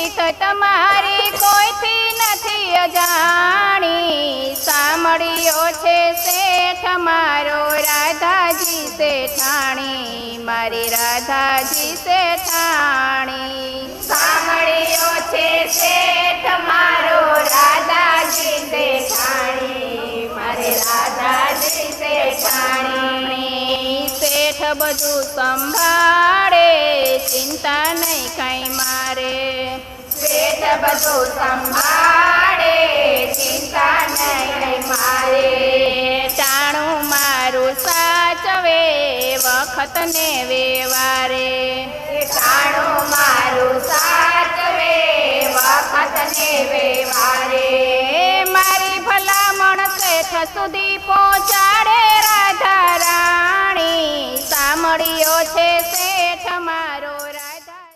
રીત તમારી કોઈથી નથી અજાણી, સાંભળ્યો છે શેઠ મારો રાધાજી શેઠાણી, મારી રાધાજી શેઠાણી. સાંભળ્યો છે શેઠ મારો રાધાજી શેઠાણી, મારે રાધાજી શેઠાણી. શેઠ બધું સંભાળે, ચિંતા નહીં કઈ મારે. શેઠ બધું સંભાળે, ચિંતા નહીં મારે. ટાણું મારું સાચવે, વખત ને વ્યવહારે. ટાણું મારું સાચવે, વખત ને વ્યવહારે. મારી ભલામણ શેઠ સુધી પહોંચાડે રાધા રાણી, સાંભળ્યો છે